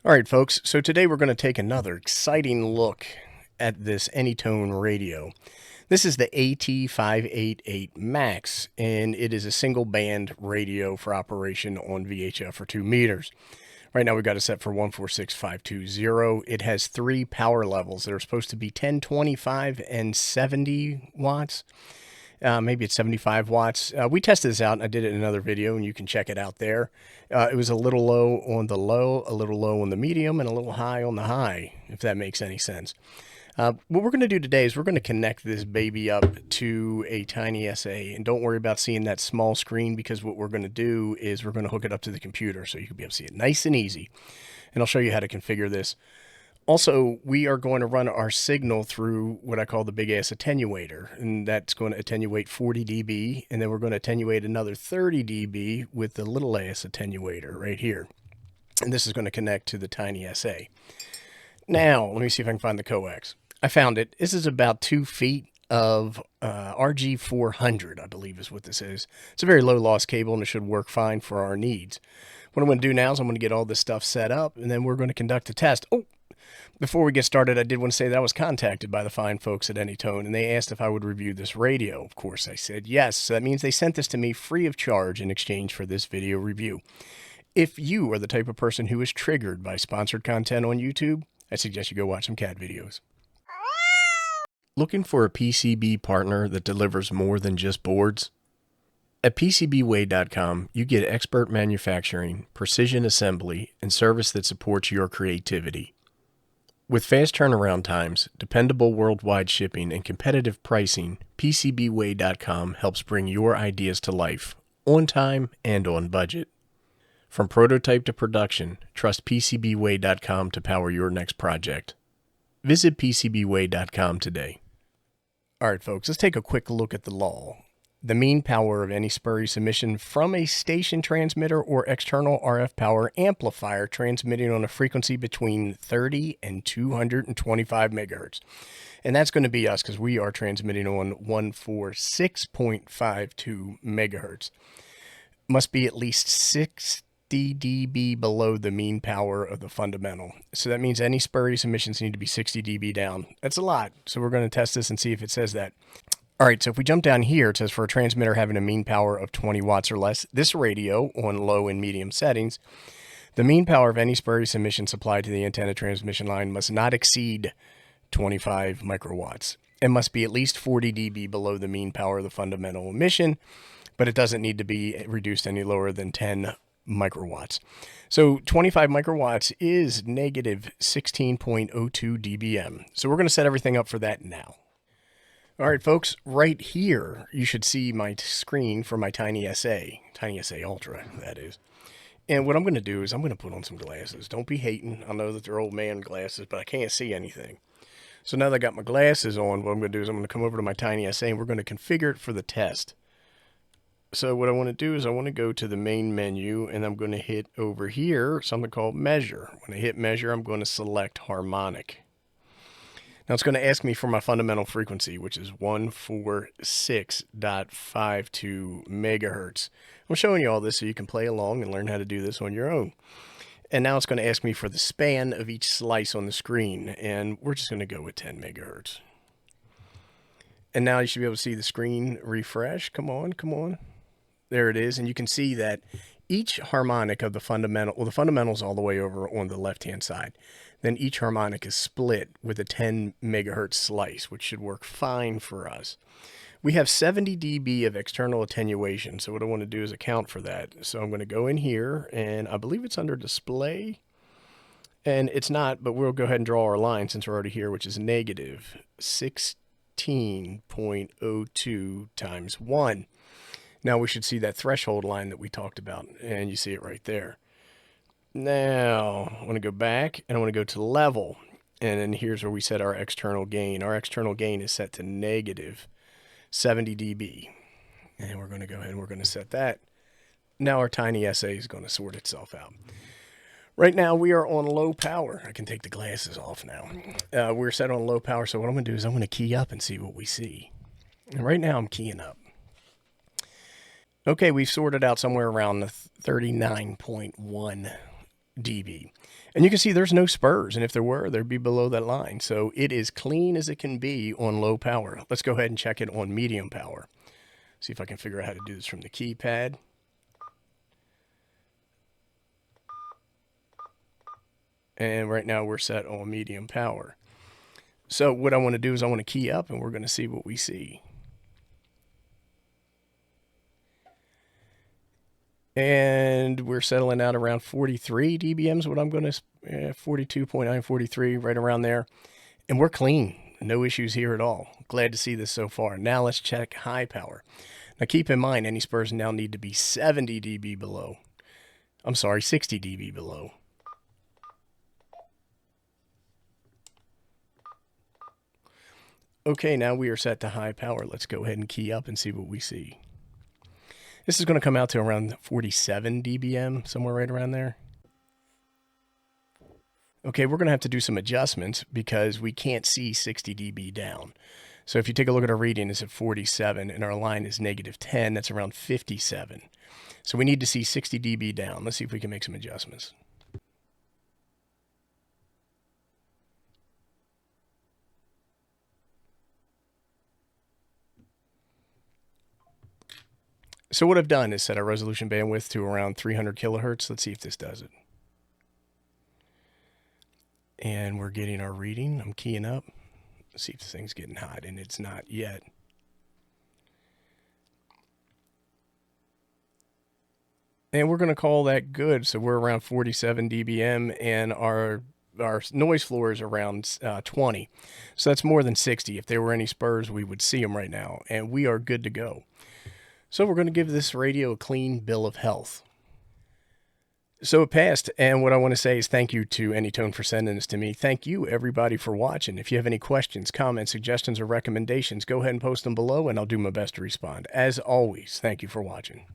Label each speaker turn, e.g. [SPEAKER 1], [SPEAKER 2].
[SPEAKER 1] All right, folks, so today we're going to take another exciting look at this AnyTone radio. This is the AT-588MAX, and it is a single band radio for operation on VHF for 2 meters. Right now we've got it set for 146520. It has 3 power levels. They're supposed to be 10, 25, and 70 watts. Maybe it's 75 watts. We tested this out, and I did it in another video, and you can check it out there. It was a little low on the low, a little low on the medium, and a little high on the high, if that makes any sense. What we're going to do today is we're going to connect this baby up to a TinySA, and don't worry about seeing that small screen, because what we're going to do is we're going to hook it up to the computer so you can be able to see it nice and easy. And I'll show you how to configure this. Also, we are going to run our signal through what I call the big ass attenuator, and that's going to attenuate 40 dB, and then we're going to attenuate another 30 dB with the little ass attenuator right here. And this is going to connect to the TinySA. Now, let me see if I can find the coax. I found it. This is about 2 feet of RG400, I believe is what this is. It's a very low loss cable, and it should work fine for our needs. What I'm going to do now is I'm going to get all this stuff set up, and then we're going to conduct a test. Oh, before we get started, I did want to say that I was contacted by the fine folks at AnyTone, and they asked if I would review this radio. Of course, I said yes. So that means they sent this to me free of charge in exchange for this video review. If you are the type of person who is triggered by sponsored content on YouTube, I suggest you go watch some cat videos. Looking for a PCB partner that delivers more than just boards? At PCBWay.com, you get expert manufacturing, precision assembly, and service that supports your creativity. With fast turnaround times, dependable worldwide shipping, and competitive pricing, PCBWay.com helps bring your ideas to life, on time and on budget. From prototype to production, trust PCBWay.com to power your next project. Visit PCBWay.com today. All right, folks, let's take a quick look at the law. The mean power of any spurious emission from a station transmitter or external RF power amplifier transmitting on a frequency between 30 and 225 megahertz. And that's going to be us, because we are transmitting on 146.52 megahertz. Must be at least 60 dB below the mean power of the fundamental. So that means any spurious emissions need to be 60 dB down. That's a lot. So we're going to test this and see if it says that. All right, so if we jump down here, it says for a transmitter having a mean power of 20 watts or less, this radio on low and medium settings, the mean power of any spurious emission supplied to the antenna transmission line must not exceed 25 microwatts. It must be at least 40 dB below the mean power of the fundamental emission, but it doesn't need to be reduced any lower than 10 microwatts. So 25 microwatts is negative 16.02 dBm. So we're going to set everything up for that now. All right, folks, right here, you should see my screen for my TinySA Ultra, that is. And what I'm going to do is I'm going to put on some glasses. Don't be hating. I know that they're old man glasses, but I can't see anything. So now that I got my glasses on, what I'm going to do is I'm going to come over to my TinySA, and we're going to configure it for the test. So what I want to do is I want to go to the main menu, and I'm going to hit over here something called Measure. When I hit Measure, I'm going to select Harmonic. Now it's going to ask me for my fundamental frequency, which is 146.52 megahertz. I'm showing you all this so you can play along and learn how to do this on your own. And now it's going to ask me for the span of each slice on the screen, and we're just going to go with 10 megahertz. And now you should be able to see the screen refresh. Come on, come on. There it is, and you can see that each harmonic of the fundamental, well, the fundamental is all the way over on the left-hand side. Then each harmonic is split with a 10 megahertz slice, which should work fine for us. We have 70 dB of external attenuation, so what I want to do is account for that. So I'm going to go in here, and I believe it's under display. And it's not, but we'll go ahead and draw our line since we're already here, which is negative 16.02 times 1. Now we should see that threshold line that we talked about, and you see it right there. Now, I want to go back, and I want to go to level, and then here's where we set our external gain. Our external gain is set to negative 70 dB, and we're going to go ahead and we're going to set that. Now our TinySA is going to sort itself out. Right now, we are on low power. I can take the glasses off now. We're set on low power, so what I'm going to do is I'm going to key up and see what we see. And right now, I'm keying up. Okay, we've sorted out somewhere around the 39.1 dB. And you can see there's no spurs, and if there were, they'd be below that line. So it is clean as it can be on low power. Let's go ahead and check it on medium power. See if I can figure out how to do this from the keypad. And right now we're set on medium power. So what I want to do is I want to key up, and we're going to see what we see. And we're settling out around 43 dBms, what I'm going to, 42.9, 43, right around there. And we're clean. No issues here at all. Glad to see this so far. Now let's check high power. Now keep in mind, any spurs now need to be 70 dB below. I'm sorry, 60 dB below. Okay, now we are set to high power. Let's go ahead and key up and see what we see. This is going to come out to around 47 dBm, somewhere right around there. Okay, we're going to have to do some adjustments because we can't see 60 dB down. So if you take a look at our reading, it's at 47, and our line is -10. That's around 57. So we need to see 60 dB down. Let's see if we can make some adjustments. So what I've done is set our resolution bandwidth to around 300 kilohertz. Let's see if this does it. And we're getting our reading. I'm keying up. Let's see if this thing's getting hot, and it's not yet. And we're going to call that good. So we're around 47 dBm, and our noise floor is around 20. So that's more than 60. If there were any spurs, we would see them right now, and we are good to go. So we're going to give this radio a clean bill of health. So it passed, and what I want to say is thank you to AnyTone for sending this to me. Thank you, everybody, for watching. If you have any questions, comments, suggestions, or recommendations, go ahead and post them below, and I'll do my best to respond. As always, thank you for watching.